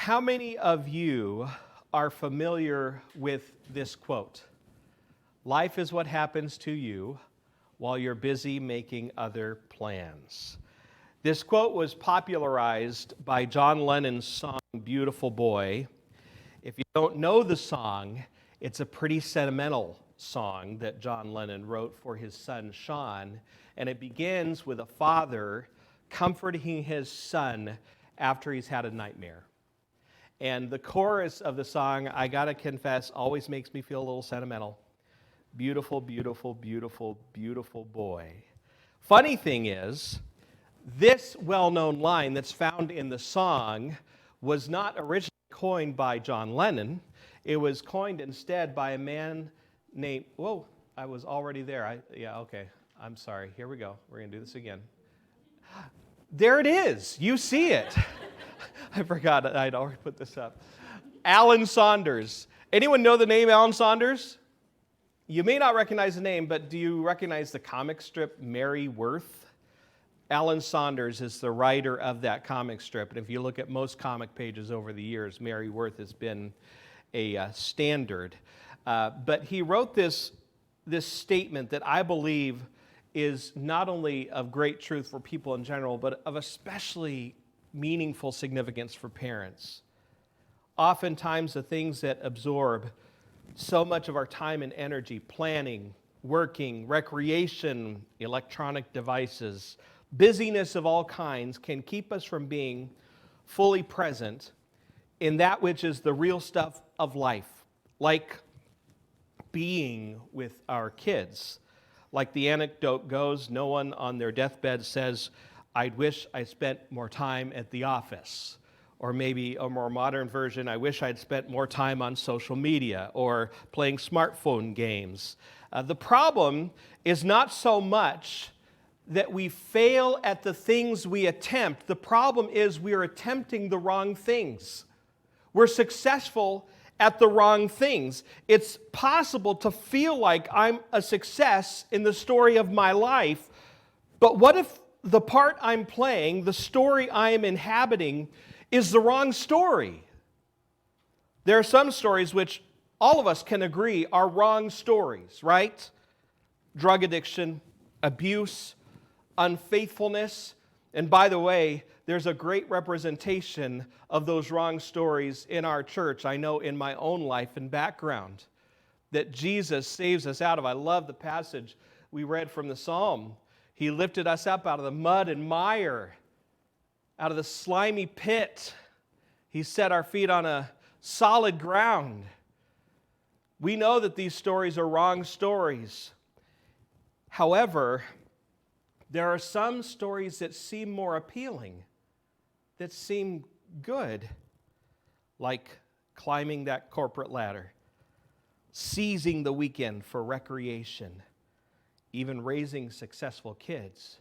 How many of you are familiar with this quote? Life is what happens to you while you're busy making other plans. This quote was popularized by John Lennon's song, Beautiful Boy. If you don't know the song, it's a pretty sentimental song that John Lennon wrote for his son, Sean, and it begins with a father comforting his son after he's had a nightmare. And the chorus of the song, I gotta confess, always makes me feel a little sentimental. Beautiful, beautiful, beautiful, beautiful boy. Funny thing is, this well-known line that's found in the song was not originally coined by John Lennon. It was coined instead by a man named, whoa, I was already there. I'm sorry. Here we go. We're going to do this again. There it is. You see it. I forgot I'd already put this up. Alan Saunders. Anyone know the name Alan Saunders? You may not recognize the name, but do you recognize the comic strip Mary Worth? Alan Saunders is the writer of that comic strip, and if you look at most comic pages over the years, Mary Worth has been a standard. But he wrote this statement that I believe is not only of great truth for people in general, but of especially meaningful significance for parents. Oftentimes, the things that absorb so much of our time and energy, planning, working, recreation, electronic devices, busyness of all kinds, can keep us from being fully present in that which is the real stuff of life, like being with our kids. Like the anecdote goes, no one on their deathbed says, "I wish I spent more time at the office." Or maybe a more modern version, "I wish I'd spent more time on social media or playing smartphone games." The problem is not so much that we fail at the things we attempt. The problem is we are attempting the wrong things. We're successful at the wrong things. It's possible to feel like I'm a success in the story of my life, but what if the part I'm playing, the story I am inhabiting, is the wrong story? There are some stories which all of us can agree are wrong stories, right? Drug addiction, abuse, unfaithfulness. And by the way, there's a great representation of those wrong stories in our church. I know in my own life and background that Jesus saves us out of. I love the passage we read from the Psalm. He lifted us up out of the mud and mire, out of the slimy pit. He set our feet on a solid ground. We know that these stories are wrong stories. However, there are some stories that seem more appealing, that seem good, like climbing that corporate ladder, seizing the weekend for recreation, even raising successful kids.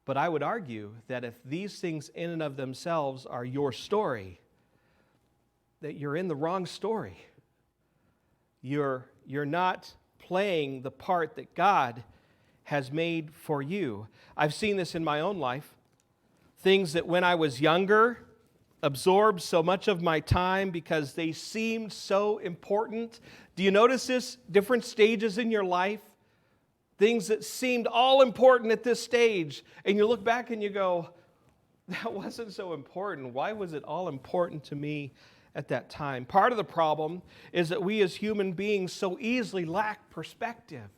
But I would argue that if these things in and of themselves are your story, that you're in the wrong story. You're not playing the part that God has made for you. I've seen this in my own life. Things that when I was younger absorbed so much of my time because they seemed so important. Do you notice this? Different stages in your life. Things that seemed all important at this stage. And you look back and you go, that wasn't so important. Why was it all important to me at that time? Part of the problem is that we as human beings so easily lack perspective.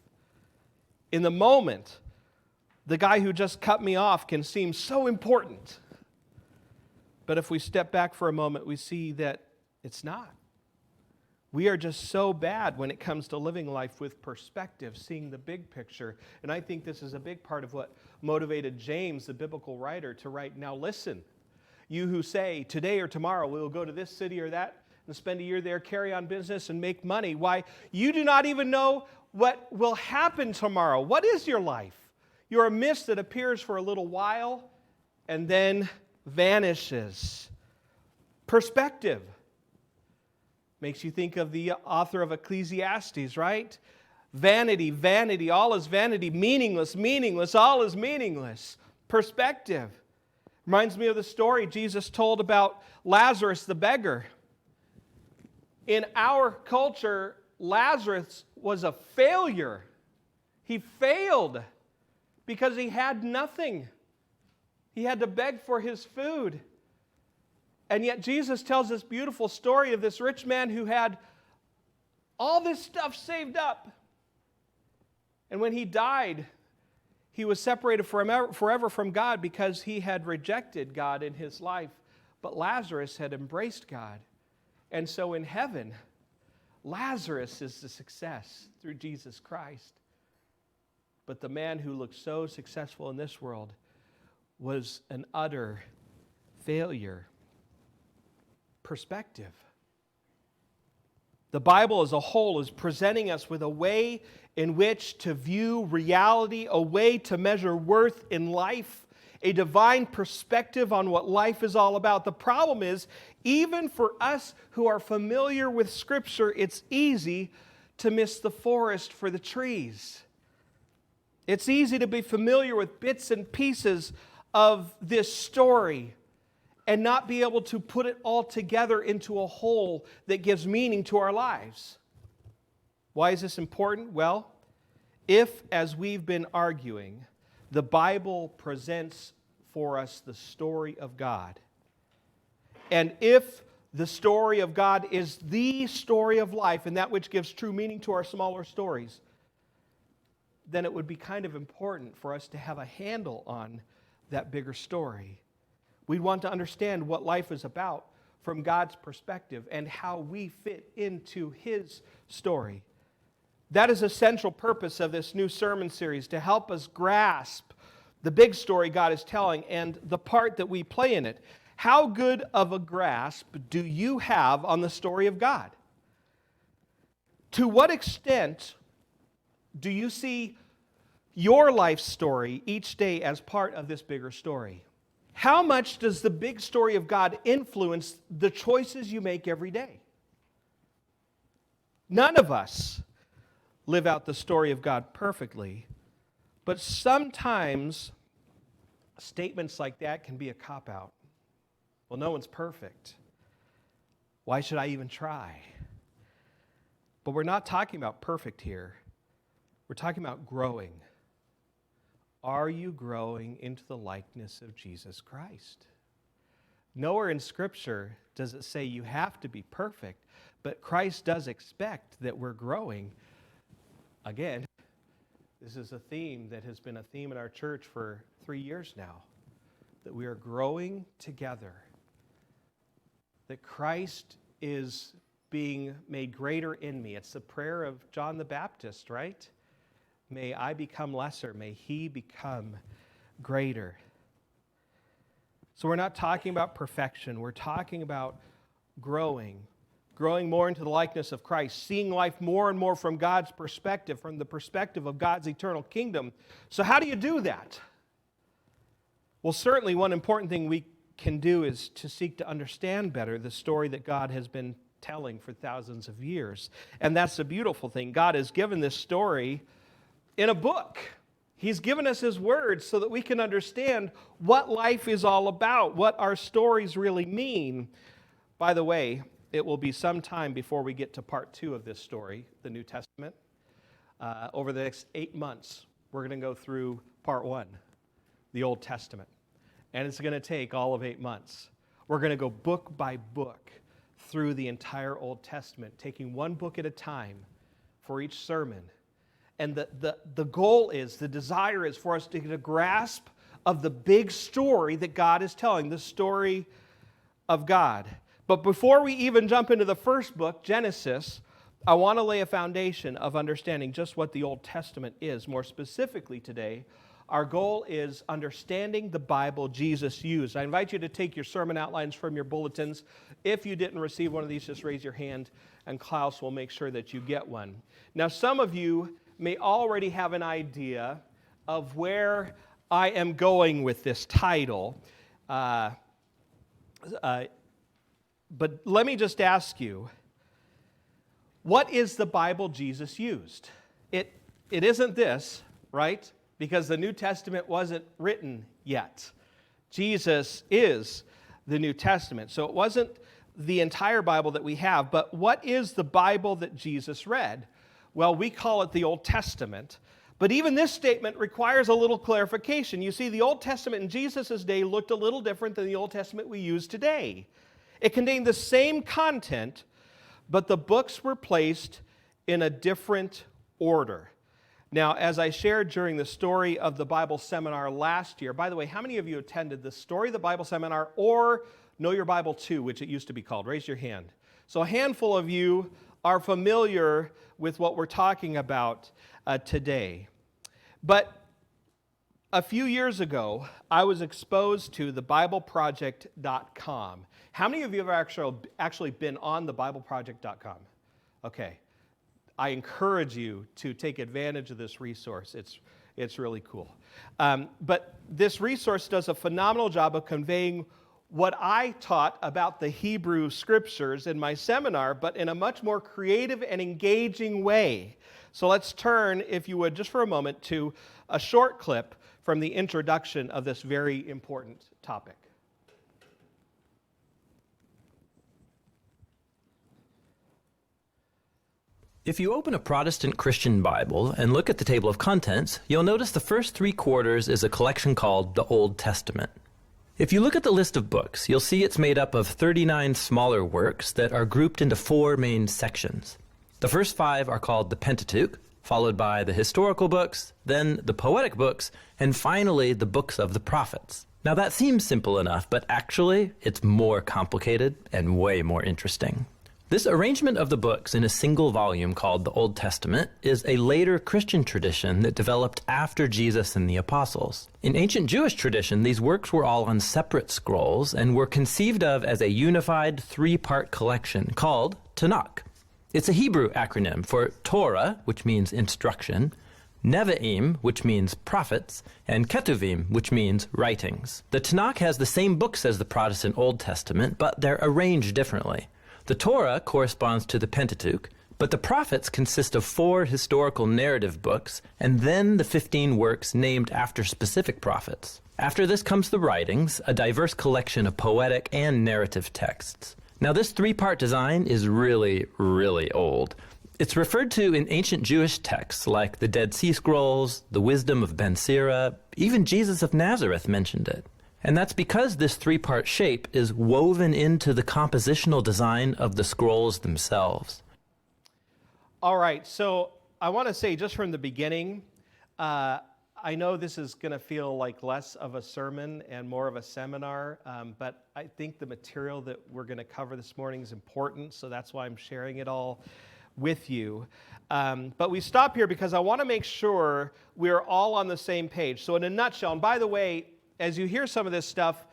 In the moment, the guy who just cut me off can seem so important. But if we step back for a moment, we see that it's not. We are just so bad when it comes to living life with perspective, seeing the big picture. And I think this is a big part of what motivated James, the biblical writer, to write, "Now listen, you who say, today or tomorrow we will go to this city or that and spend a year there, carry on business and make money. Why, you do not even know what will happen tomorrow." What is your life? You're a mist that appears for a little while and then vanishes. Perspective makes you think of the author of Ecclesiastes, right? Vanity, vanity, all is vanity. Meaningless, meaningless, all is meaningless. Perspective. Reminds me of the story Jesus told about Lazarus the beggar. In our culture, Lazarus was a failure. He failed because he had nothing. He had to beg for his food. And yet Jesus tells this beautiful story of this rich man who had all this stuff saved up. And when he died, he was separated forever from God because he had rejected God in his life. But Lazarus had embraced God. And so in heaven, Lazarus is the success through Jesus Christ. But the man who looked so successful in this world was an utter failure. Perspective. The Bible as a whole is presenting us with a way in which to view reality, a way to measure worth in life, a divine perspective on what life is all about. The problem is, even for us who are familiar with Scripture, it's easy to miss the forest for the trees. It's easy to be familiar with bits and pieces of this story and not be able to put it all together into a whole that gives meaning to our lives. Why is this important? Well, if, as we've been arguing, the Bible presents for us the story of God, and if the story of God is the story of life and that which gives true meaning to our smaller stories, then it would be kind of important for us to have a handle on that bigger story. We'd want to understand what life is about from God's perspective and how we fit into His story. That is a central purpose of this new sermon series, to help us grasp the big story God is telling and the part that we play in it. How good of a grasp do you have on the story of God? To what extent do you see your life story each day as part of this bigger story? How much does the big story of God influence the choices you make every day? None of us live out the story of God perfectly, but sometimes statements like that can be a cop-out. Well, no one's perfect. Why should I even try? But we're not talking about perfect here. We're talking about growing. Are you growing into the likeness of Jesus Christ? Nowhere in Scripture does it say you have to be perfect, but Christ does expect that we're growing. Again, this is a theme that has been a theme in our church for 3 years now, that we are growing together, that Christ is being made greater in me. It's the prayer of John the Baptist, right? May I become lesser. May He become greater. So we're not talking about perfection. We're talking about growing more into the likeness of Christ, seeing life more and more from God's perspective, from the perspective of God's eternal kingdom. So how do you do that? Well, certainly one important thing we can do is to seek to understand better the story that God has been telling for thousands of years. And that's the beautiful thing. God has given this story in a book. He's given us His Word so that we can understand what life is all about, what our stories really mean. By the way, it will be some time before we get to part 2 of this story, the New Testament. Over the next 8 months, we're going to go through part 1, the Old Testament. And it's going to take all of 8 months. We're going to go book by book through the entire Old Testament, taking one book at a time for each sermon. And the goal is, the desire is for us to get a grasp of the big story that God is telling, the story of God. But before we even jump into the first book, Genesis, I want to lay a foundation of understanding just what the Old Testament is. More specifically today, our goal is understanding the Bible Jesus used. I invite you to take your sermon outlines from your bulletins. If you didn't receive one of these, just raise your hand, and Klaus will make sure that you get one. Now, some of you may already have an idea of where I am going with this title. But let me just ask you, what is the Bible Jesus used? It isn't this, right? Because the New Testament wasn't written yet. Jesus is the New Testament. So it wasn't the entire Bible that we have, but what is the Bible that Jesus read? Well, we call it the Old Testament. But even this statement requires a little clarification. You see, the Old Testament in Jesus' day looked a little different than the Old Testament we use today. It contained the same content, but the books were placed in a different order. Now, as I shared during the Story of the Bible seminar last year, by the way, how many of you attended the Story of the Bible seminar or Know Your Bible 2, which it used to be called? Raise your hand. So a handful of you are familiar with what we're talking about today. But a few years ago, I was exposed to thebibleproject.com. How many of you have actually been on thebibleproject.com? Okay. I encourage you to take advantage of this resource. It's really cool. But this resource does a phenomenal job of conveying what I taught about the Hebrew Scriptures in my seminar, but in a much more creative and engaging way. So let's turn, if you would, just for a moment, to a short clip from the introduction of this very important topic. If you open a Protestant Christian Bible and look at the table of contents, you'll notice the first 3 quarters is a collection called the Old Testament. If you look at the list of books, you'll see it's made up of 39 smaller works that are grouped into 4 main sections. The first 5 are called the Pentateuch, followed by the historical books, then the poetic books, and finally the books of the prophets. Now that seems simple enough, but actually it's more complicated and way more interesting. This arrangement of the books in a single volume called the Old Testament is a later Christian tradition that developed after Jesus and the apostles. In ancient Jewish tradition, these works were all on separate scrolls and were conceived of as a unified 3-part collection called Tanakh. It's a Hebrew acronym for Torah, which means instruction, Nevi'im, which means prophets, and Ketuvim, which means writings. The Tanakh has the same books as the Protestant Old Testament, but they're arranged differently. The Torah corresponds to the Pentateuch, but the prophets consist of 4 historical narrative books, and then the 15 works named after specific prophets. After this comes the writings, a diverse collection of poetic and narrative texts. Now this 3-part design is really, really old. It's referred to in ancient Jewish texts like the Dead Sea Scrolls, the Wisdom of Ben Sira, even Jesus of Nazareth mentioned it. And that's because this 3-part shape is woven into the compositional design of the scrolls themselves. All right, so I want to say just from the beginning, I know this is going to feel like less of a sermon and more of a seminar, but I think the material that we're going to cover this morning is important, so that's why I'm sharing it all with you. But we stop here because I want to make sure we're all on the same page. So in a nutshell, and by the way, as you hear some of this stuff,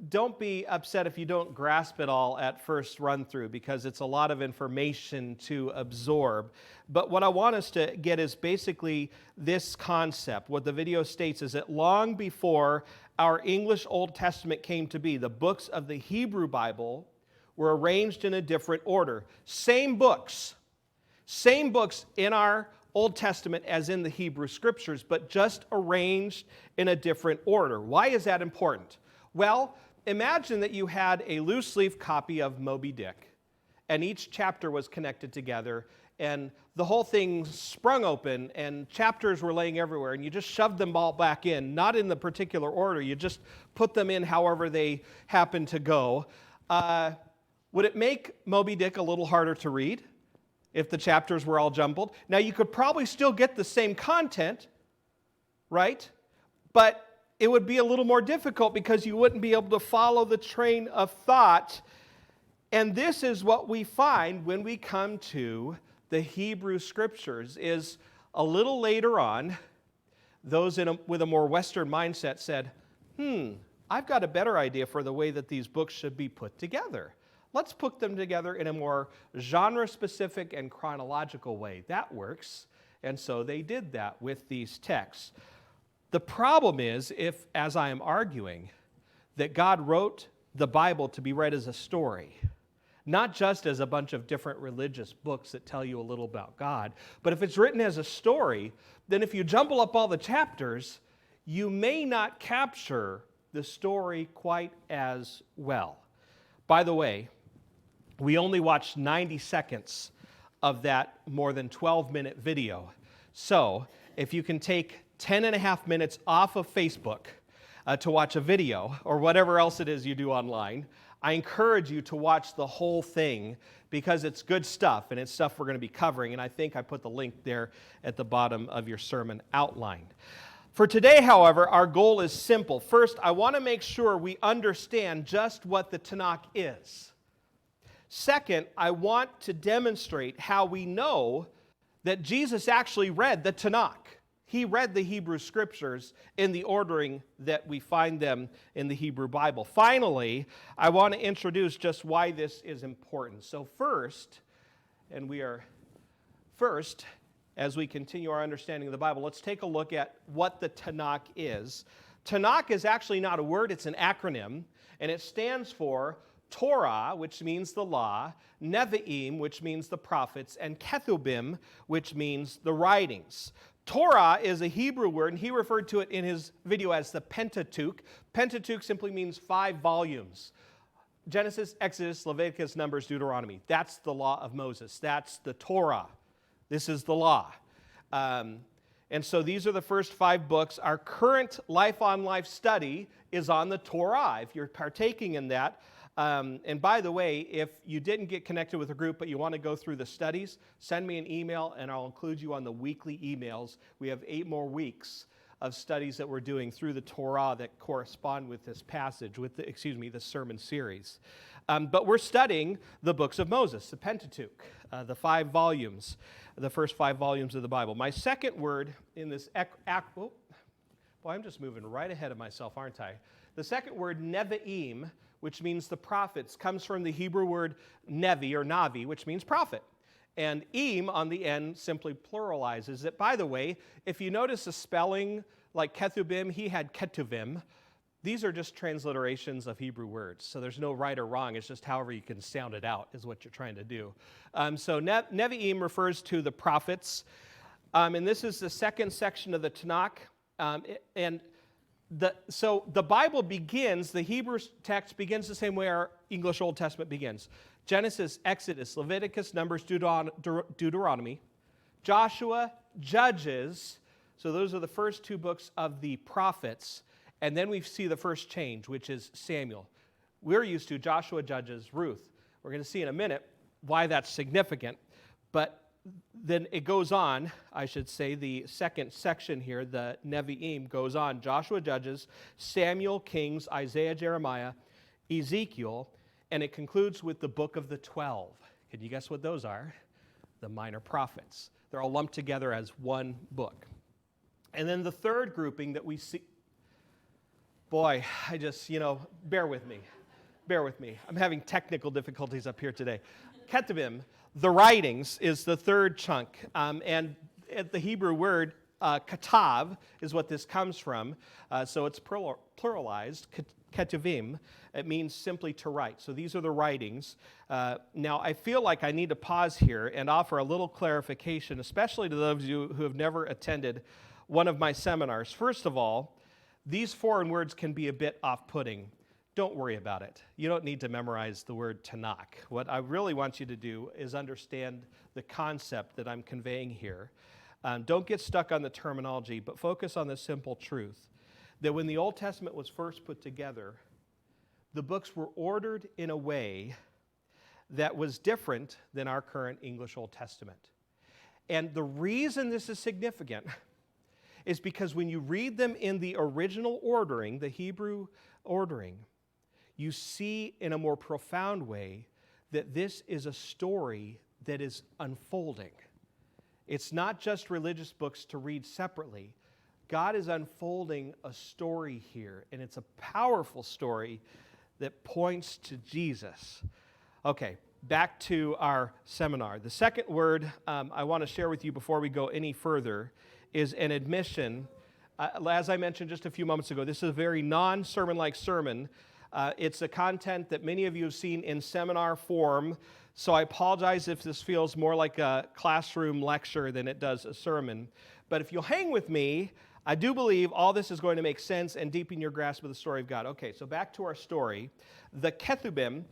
don't be upset if you don't grasp it all at first run through, because it's a lot of information to absorb. But what I want us to get is basically this concept. What the video states is that long before our English Old Testament came to be, the books of the Hebrew Bible were arranged in a different order. Same books in our Old Testament as in the Hebrew Scriptures, but just arranged in a different order. Why is that important? Well, imagine that you had a loose leaf copy of Moby Dick, and each chapter was connected together, and the whole thing sprung open, and chapters were laying everywhere, and you just shoved them all back in, not in the particular order, you just put them in however they happen to go. Would it make Moby Dick a little harder to read if the chapters were all jumbled? Now, you could probably still get the same content, right? But it would be a little more difficult because you wouldn't be able to follow the train of thought. And this is what we find when we come to the Hebrew Scriptures, is a little later on, those with a more Western mindset said, I've got a better idea for the way that these books should be put together. Let's put them together in a more genre-specific and chronological way. That works. And so they did that with these texts. The problem is, if, as I am arguing, that God wrote the Bible to be read as a story, not just as a bunch of different religious books that tell you a little about God, but if it's written as a story, then if you jumble up all the chapters, you may not capture the story quite as well. By the way, we only watched 90 seconds of that more than 12-minute video. So if you can take 10 and a half minutes off of Facebook to watch a video or whatever else it is you do online, I encourage you to watch the whole thing because it's good stuff and it's stuff we're going to be covering. And I think I put the link there at the bottom of your sermon outline. For today, however, our goal is simple. First, I want to make sure we understand just what the Tanakh is. Second, I want to demonstrate how we know that Jesus actually read the Tanakh. He read the Hebrew Scriptures in the ordering that we find them in the Hebrew Bible. Finally, I want to introduce just why this is important. So first, as we continue our understanding of the Bible, let's take a look at what the Tanakh is. Tanakh is actually not a word, it's an acronym, and it stands for Torah, which means the law, Nevi'im, which means the prophets, and Ketubim, which means the writings. Torah is a Hebrew word, and he referred to it in his video as the Pentateuch. Pentateuch simply means 5 volumes. Genesis, Exodus, Leviticus, Numbers, Deuteronomy. That's the law of Moses. That's the Torah. This is the law. And so these are the first 5 books. Our current Life on Life study is on the Torah, if you're partaking in that. And by the way, if you didn't get connected with a group but you want to go through the studies, send me an email and I'll include you on the weekly emails. We have 8 more weeks of studies that we're doing through the Torah that correspond with this passage, with the sermon series. But we're studying the books of Moses, the Pentateuch, the 5 volumes, the first 5 volumes of the Bible. My second word in this, boy, I'm just moving right ahead of myself, aren't I? The second word, Nevi'im, which means the prophets, comes from the Hebrew word nevi or navi, which means prophet. And im on the end simply pluralizes it. By the way, if you notice the spelling, like Ketubim, he had Ketuvim. These are just transliterations of Hebrew words. So there's no right or wrong. It's just however you can sound it out is what you're trying to do. So Nevi'im refers to the prophets. And this is the second section of the Tanakh. So the Bible begins, the Hebrew text begins the same way our English Old Testament begins. Genesis, Exodus, Leviticus, Numbers, Deuteronomy, Joshua, Judges. So those are the first 2 books of the prophets. And then we see the first change, which is Samuel. We're used to Joshua, Judges, Ruth. We're going to see in a minute why that's significant. But then it goes on, I should say, the second section here, the Nevi'im, goes on. Joshua, Judges, Samuel, Kings, Isaiah, Jeremiah, Ezekiel, and it concludes with the book of the 12. Can you guess what those are? The minor prophets. They're all lumped together as one book. And then the third grouping that we see, boy, I just, bear with me. I'm having technical difficulties up here today. Ketubim, the writings, is the third chunk. And the Hebrew word katav is what this comes from. So it's pluralized, ketuvim. It means simply to write. So these are the writings. Now, I feel like I need to pause here and offer a little clarification, especially to those of you who have never attended one of my seminars. First of all, these foreign words can be a bit off-putting. Don't worry about it. You don't need to memorize the word Tanakh. What I really want you to do is understand the concept that I'm conveying here. Don't get stuck on the terminology, but focus on the simple truth that when the Old Testament was first put together, the books were ordered in a way that was different than our current English Old Testament. And the reason this is significant is because when you read them in the original ordering, the Hebrew ordering, you see in a more profound way that this is a story that is unfolding. It's not just religious books to read separately. God is unfolding a story here, and it's a powerful story that points to Jesus. Okay, back to our seminar. The second word I want to share with you before we go any further is an admission. As I mentioned just a few moments ago, this is a very non-sermon-like sermon. It's a content that many of you have seen in seminar form, so I apologize if this feels more like a classroom lecture than it does a sermon. But if you'll hang with me, I do believe all this is going to make sense and deepen your grasp of the story of God. Okay, so back to our story. The Ketubim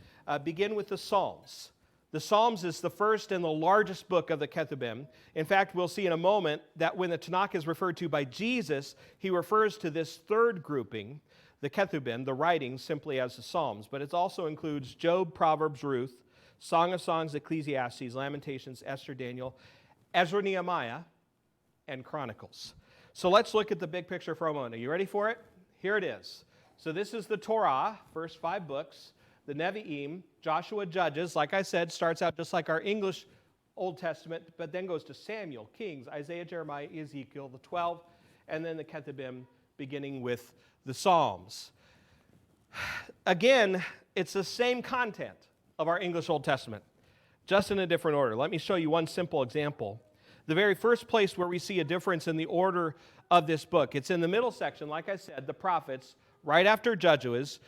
begin with the Psalms. The Psalms is the first and the largest book of the Ketubim. In fact, we'll see in a moment that when the Tanakh is referred to by Jesus, he refers to this third grouping, the Ketubim, the writings, simply as the Psalms. But it also includes Job, Proverbs, Ruth, Song of Songs, Ecclesiastes, Lamentations, Esther, Daniel, Ezra, Nehemiah, and Chronicles. So let's look at the big picture for a moment. Are you ready for it? Here it is. So this is the Torah, first 5 books. The Nevi'im, Joshua, Judges, like I said, starts out just like our English Old Testament, but then goes to Samuel, Kings, Isaiah, Jeremiah, Ezekiel, the 12, and then the Ketubim, beginning with the Psalms. Again, it's the same content of our English Old Testament, just in a different order. Let me show you one simple example. The very first place where we see a difference in the order of this book, it's in the middle section, like I said, the prophets. Right after Judges,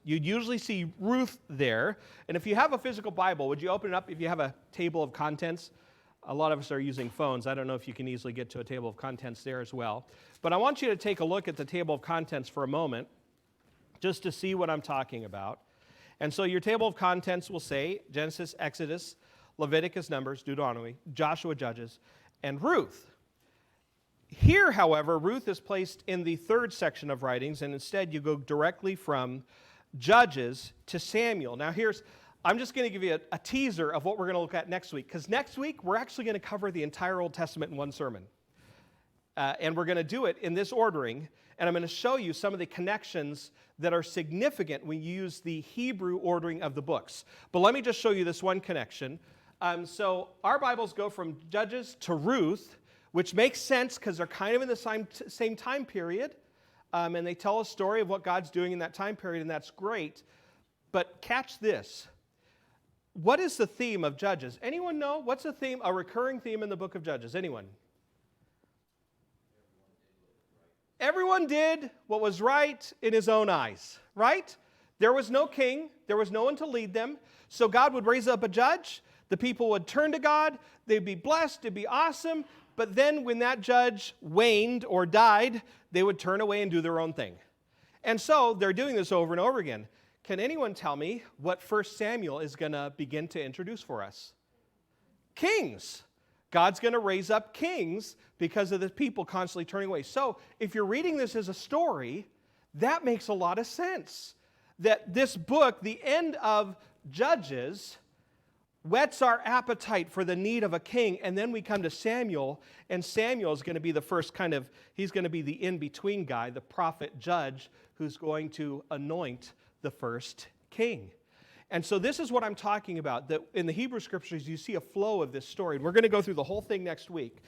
you'd usually see Ruth there. And if you have a physical Bible, would you open it up if you have a table of contents? A lot of us are using phones. I don't know if you can easily get to a table of contents there as well. But I want you to take a look at the table of contents for a moment, just to see what I'm talking about. And so your table of contents will say Genesis, Exodus, Leviticus, Numbers, Deuteronomy, Joshua, Judges, and Ruth. Here, however, Ruth is placed in the third section of writings, and instead you go directly from Judges to Samuel. Now I'm just going to give you a teaser of what we're going to look at next week, because next week we're actually going to cover the entire Old Testament in one sermon. And we're going to do it in this ordering, and I'm going to show you some of the connections that are significant when you use the Hebrew ordering of the books. But let me just show you this one connection. So our Bibles go from Judges to Ruth, which makes sense because they're kind of in the same time period, and they tell a story of what God's doing in that time period, and that's great. But catch this. What is the theme of Judges? Anyone know? What's the theme, a recurring theme in the book of Judges? Anyone? Everyone did what was right in his own eyes, right? There was no king. There was no one to lead them. So God would raise up a judge. The people would turn to God. They'd be blessed. It'd be awesome. But then when that judge waned or died, they would turn away and do their own thing. And so they're doing this over and over again. Can anyone tell me what 1 Samuel is going to begin to introduce for us? Kings. God's going to raise up kings because of the people constantly turning away. So if you're reading this as a story, that makes a lot of sense. That this book, the end of Judges, whets our appetite for the need of a king, and then we come to Samuel, and Samuel is going to be the first he's going to be the in-between guy, the prophet judge, who's going to anoint the first king. And so this is what I'm talking about, that in the Hebrew Scriptures you see a flow of this story, and we're going to go through the whole thing next week.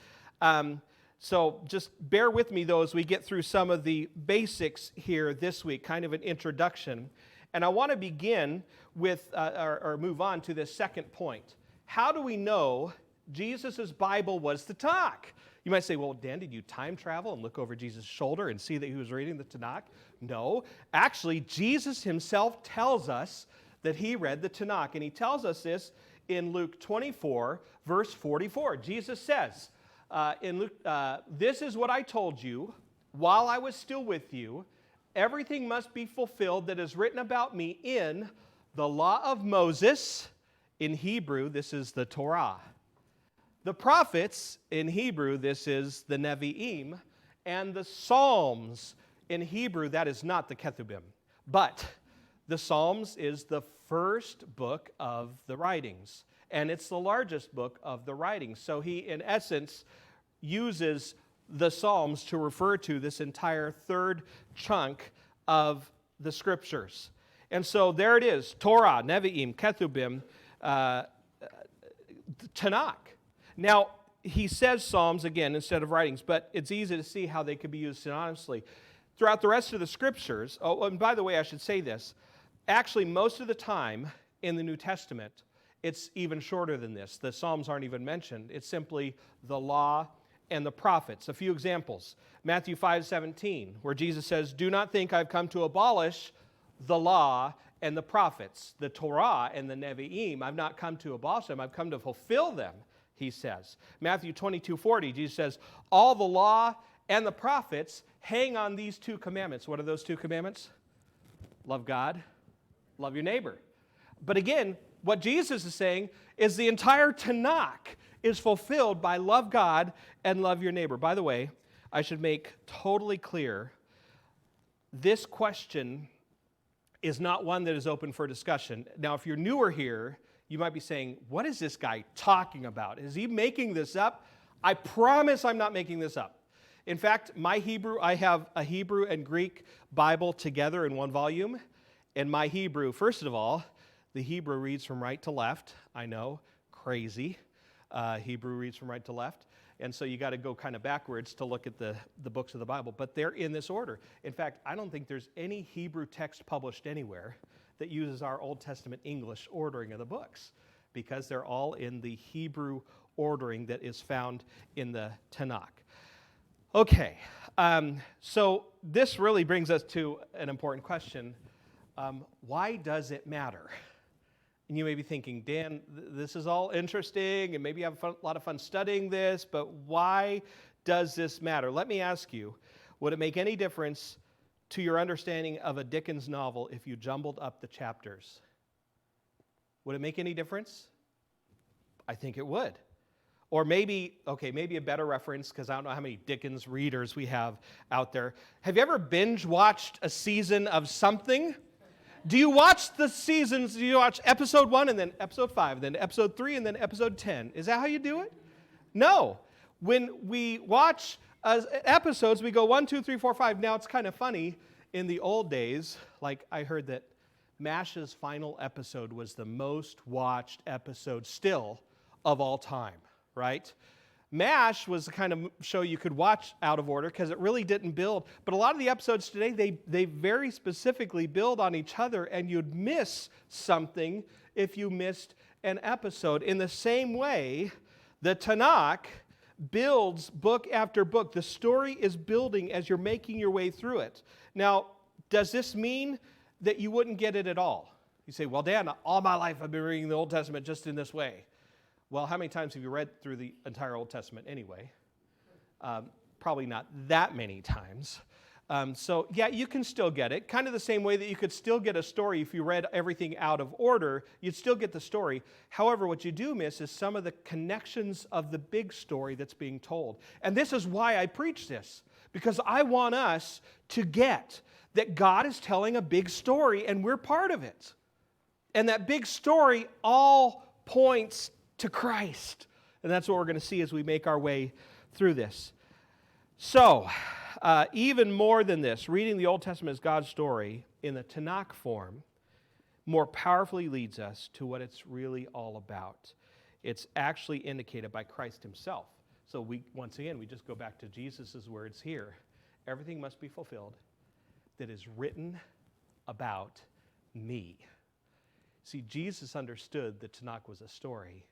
So just bear with me, though, as we get through some of the basics here this week, kind of an introduction. And I want to begin with, or move on to this second point. How do we know Jesus' Bible was the Tanakh? You might say, well, Dan, did you time travel and look over Jesus' shoulder and see that he was reading the Tanakh? No. Actually, Jesus himself tells us that he read the Tanakh. And he tells us this in Luke 24, verse 44. Jesus says, in Luke, this is what I told you while I was still with you. Everything must be fulfilled that is written about me in the law of Moses. In Hebrew, this is the Torah. The prophets, in Hebrew, this is the Nevi'im. And the Psalms, in Hebrew, that is not the Ketubim. But the Psalms is the first book of the writings. And it's the largest book of the writings. So he, in essence, uses the Psalms to refer to this entire third chunk of the Scriptures. And so there it is, Torah, Nevi'im, Ketubim, Tanakh. Now, he says Psalms again instead of writings, but it's easy to see how they could be used synonymously. Throughout the rest of the Scriptures, oh, and by the way, I should say this, actually most of the time in the New Testament, it's even shorter than this. The Psalms aren't even mentioned. It's simply the law and the prophets. A few examples. Matthew 5:17, where Jesus says, do not think I've come to abolish the law and the prophets, the Torah and the Nevi'im. I've not come to abolish them. I've come to fulfill them, he says. Matthew 22:40, Jesus says, all the law and the prophets hang on these two commandments. What are those two commandments? Love God, love your neighbor. But again, what Jesus is saying is the entire Tanakh is fulfilled by love God and love your neighbor. By the way, I should make totally clear, this question is not one that is open for discussion. Now, if you're newer here, you might be saying, what is this guy talking about? Is he making this up? I promise I'm not making this up. In fact, I have a Hebrew and Greek Bible together in one volume. And my Hebrew, first of all, the Hebrew reads from right to left. I know, crazy. Hebrew reads from right to left. And so you got to go kind of backwards to look at the books of the Bible. But they're in this order. In fact, I don't think there's any Hebrew text published anywhere that uses our Old Testament English ordering of the books, because they're all in the Hebrew ordering that is found in the Tanakh. Okay, so this really brings us to an important question. Why does it matter? And you may be thinking, Dan, this is all interesting, and maybe you have a lot of fun studying this, but why does this matter? Let me ask you, would it make any difference to your understanding of a Dickens novel if you jumbled up the chapters? Would it make any difference? I think it would. Or maybe a better reference, because I don't know how many Dickens readers we have out there. Have you ever binge watched a season of something? Do you watch the seasons? Do you watch episode 1 and then episode 5, then episode 3 and then episode 10? Is that how you do it? No. When we watch episodes, we go 1, 2, 3, 4, 5. Now, it's kind of funny. In the old days, like I heard that MASH's final episode was the most watched episode still of all time, right? MASH was the kind of show you could watch out of order because it really didn't build. But a lot of the episodes today, they very specifically build on each other, and you'd miss something if you missed an episode. In the same way, the Tanakh builds book after book. The story is building as you're making your way through it. Now, does this mean that you wouldn't get it at all? You say, well, Dan, all my life I've been reading the Old Testament just in this way. Well, how many times have you read through the entire Old Testament anyway? Probably not that many times. So, yeah, you can still get it. Kind of the same way that you could still get a story if you read everything out of order, you'd still get the story. However, what you do miss is some of the connections of the big story that's being told. And this is why I preach this, because I want us to get that God is telling a big story and we're part of it. And that big story all points to Christ. And that's what we're going to see as we make our way through this. So, even more than this, reading the Old Testament as God's story in the Tanakh form more powerfully leads us to what it's really all about. It's actually indicated by Christ himself. So once again, we just go back to Jesus' words here. Everything must be fulfilled that is written about me. See, Jesus understood that Tanakh was a story,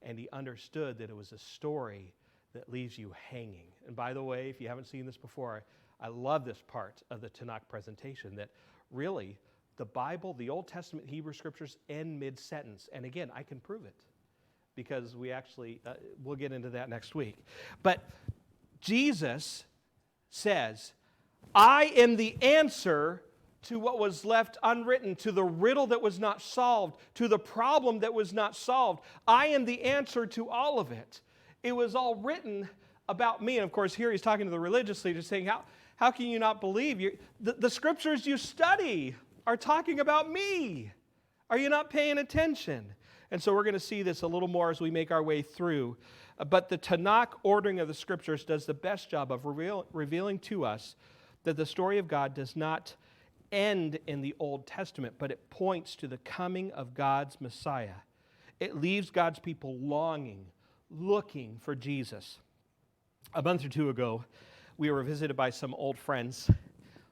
and he understood that it was a story that leaves you hanging. And by the way, if you haven't seen this before, I love this part of the Tanakh presentation, that really the Bible, the Old Testament Hebrew Scriptures end mid-sentence. And again, I can prove it because we actually, we'll get into that next week. But Jesus says, I am the answer to what was left unwritten, to the riddle that was not solved, to the problem that was not solved. I am the answer to all of it. It was all written about me. And of course, here he's talking to the religious leaders, saying, how can you not believe? The scriptures you study are talking about me. Are you not paying attention? And so we're going to see this a little more as we make our way through. But the Tanakh ordering of the scriptures does the best job of revealing to us that the story of God does not end in the Old Testament, but it points to the coming of God's Messiah. It leaves God's people longing, looking for Jesus. A month or two ago, we were visited by some old friends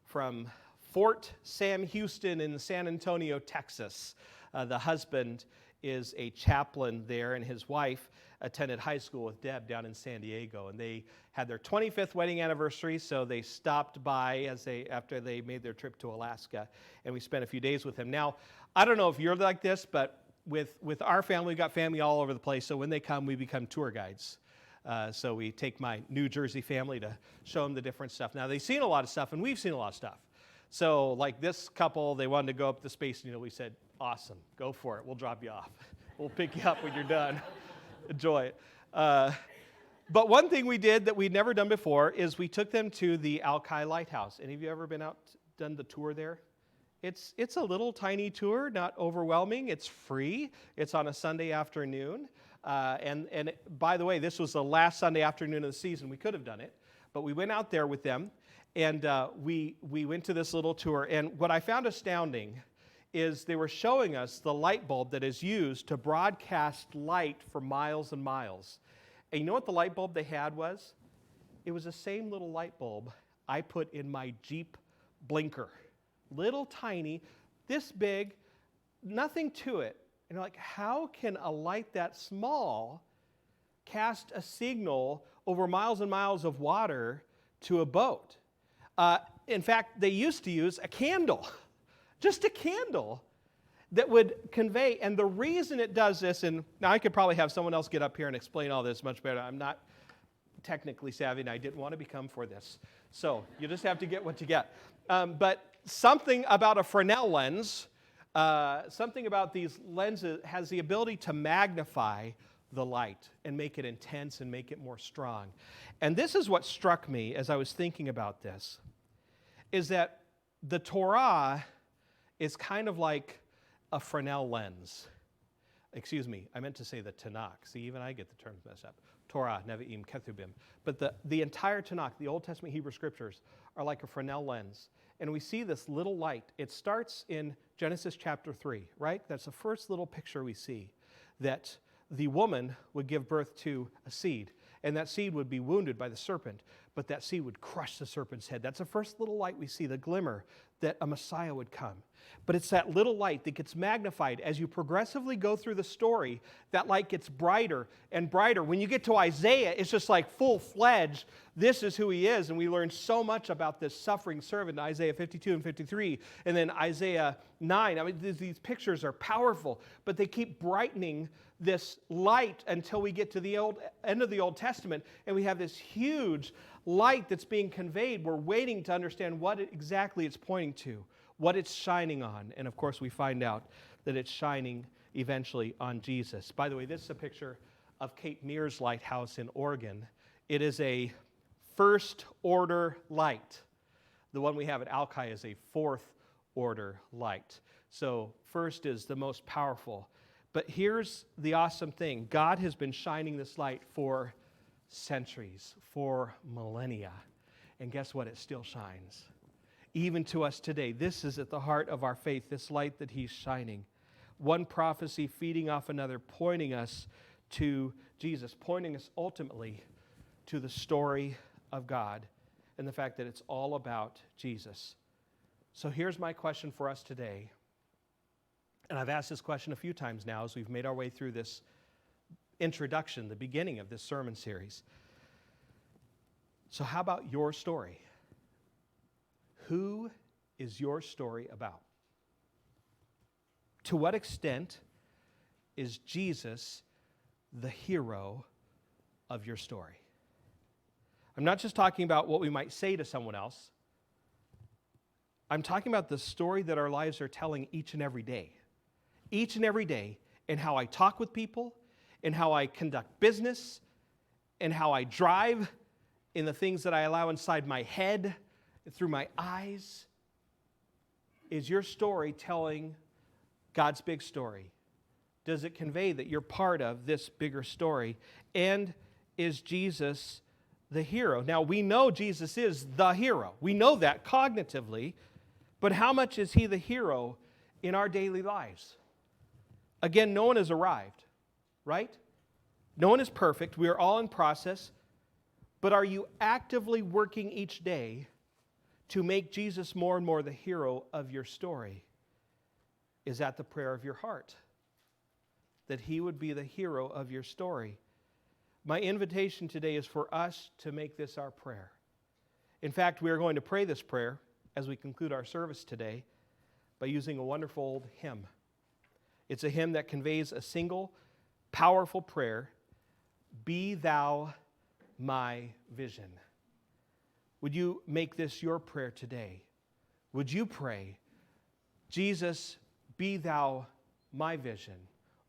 from Fort Sam Houston in San Antonio, Texas. The husband is a chaplain there, and his wife attended high school with Deb down in San Diego, and they had their 25th wedding anniversary, so they stopped by after they made their trip to Alaska, and we spent a few days with them. Now, I don't know if you're like this, but with our family, we've got family all over the place, so when they come, we become tour guides. So we take my New Jersey family to show them the different stuff. Now, they've seen a lot of stuff, and we've seen a lot of stuff. So like this couple, they wanted to go up the Space Needle. We said, awesome, go for it. We'll drop you off. We'll pick you up when you're done. Enjoy it. But one thing we did that we'd never done before is we took them to the Alki Lighthouse. Any of you ever been out, done the tour there? It's a little tiny tour, not overwhelming. It's free. It's on a Sunday afternoon. And by the way, this was the last Sunday afternoon of the season. We could have done it, but we went out there with them, and we went to this little tour. And what I found astounding is they were showing us the light bulb that is used to broadcast light for miles and miles. And you know what the light bulb they had was? It was the same little light bulb I put in my Jeep blinker. Little tiny, this big, nothing to it. And you're like, how can a light that small cast a signal over miles and miles of water to a boat? In fact, they used to use a candle, just a candle that would convey. And the reason it does this, and now I could probably have someone else get up here and explain all this much better. I'm not technically savvy, and I didn't want to become for this. So you just have to get what you get. But something about a Fresnel lens, something about these lenses has the ability to magnify the light and make it intense and make it more strong. And this is what struck me as I was thinking about this, is that the Torah is kind of like a Fresnel lens. Excuse me, I meant to say the Tanakh. See, even I get the terms messed up. Torah, Nevi'im, Ketubim. But the entire Tanakh, the Old Testament Hebrew Scriptures, are like a Fresnel lens. And we see this little light. It starts in Genesis chapter 3, right? That's the first little picture we see, that the woman would give birth to a seed, and that seed would be wounded by the serpent, but that seed would crush the serpent's head. That's the first little light we see, the glimmer that a Messiah would come. But it's that little light that gets magnified. As you progressively go through the story, that light gets brighter and brighter. When you get to Isaiah, it's just like full-fledged, this is who he is. And we learn so much about this suffering servant in Isaiah 52 and 53. And then Isaiah 9. I mean, these pictures are powerful, but they keep brightening this light until we get to the end of the Old Testament, and we have this huge light that's being conveyed. We're waiting to understand what exactly it's pointing to, what it's shining on. And of course, we find out that it's shining eventually on Jesus. By the way, this is a picture of Cape Mears Lighthouse in Oregon. It is a first order light. The one we have at Alki is a fourth order light. So first is the most powerful. But here's the awesome thing. God has been shining this light for centuries, for millennia. And guess what? It still shines. Even to us today, this is at the heart of our faith, this light that he's shining. One prophecy feeding off another, pointing us to Jesus, pointing us ultimately to the story of God and the fact that it's all about Jesus. So here's my question for us today. And I've asked this question a few times now as we've made our way through this introduction, the beginning of this sermon series. So how about your story? Who is your story about? To what extent is Jesus the hero of your story? I'm not just talking about what we might say to someone else. I'm talking about the story that our lives are telling each and every day. Each and every day, in how I talk with people, in how I conduct business, in how I drive, in the things that I allow inside my head, through my eyes. Is your story telling God's big story? Does it convey that you're part of this bigger story? And is Jesus the hero? Now, we know Jesus is the hero. We know that cognitively, but how much is he the hero in our daily lives? Again, no one has arrived, right? No one is perfect. We are all in process. But are you actively working each day to make Jesus more and more the hero of your story? Is that the prayer of your heart? That he would be the hero of your story? My invitation today is for us to make this our prayer. In fact, we are going to pray this prayer as we conclude our service today by using a wonderful old hymn. It's a hymn that conveys a single, powerful prayer. Be thou my vision. Would you make this your prayer today? Would you pray, Jesus, be thou my vision,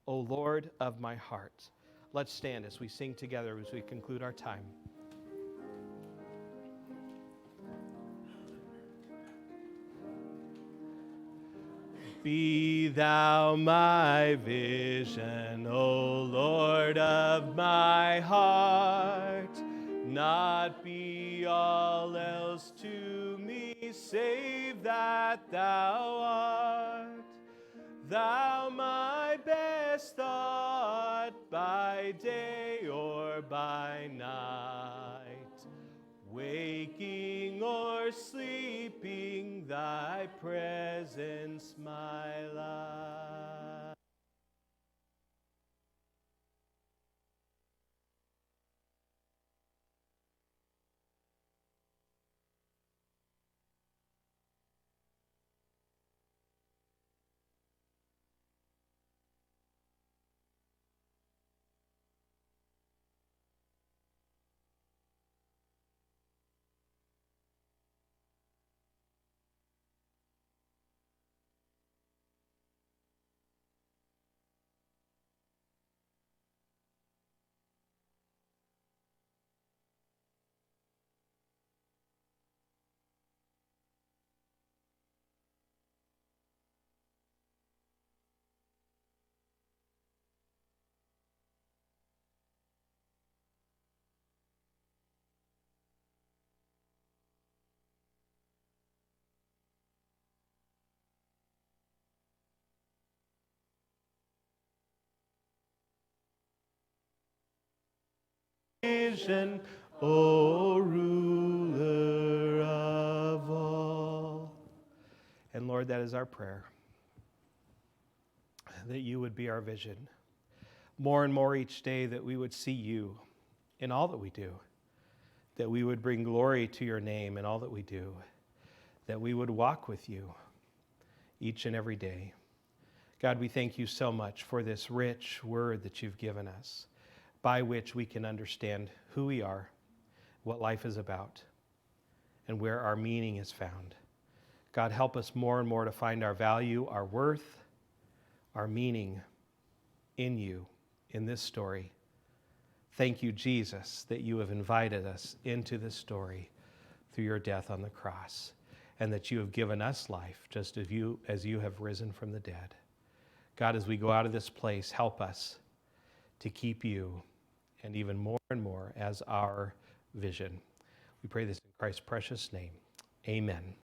O Lord of my heart? Let's stand as we sing together as we conclude our time. Be thou my vision, O Lord of my heart. Not be all else to me, save that thou art. Thou my best thought by day or by night. Waking or sleeping, thy presence my life. Vision, O ruler of all. And Lord, that is our prayer, that you would be our vision. More and more each day that we would see you in all that we do, that we would bring glory to your name in all that we do, that we would walk with you each and every day. God, we thank you so much for this rich word that you've given us, by which we can understand who we are, what life is about, and where our meaning is found. God, help us more and more to find our value, our worth, our meaning in you, in this story. Thank you, Jesus, that you have invited us into this story through your death on the cross, and that you have given us life just as you have risen from the dead. God, as we go out of this place, help us to keep you and even more and more as our vision. We pray this in Christ's precious name. Amen.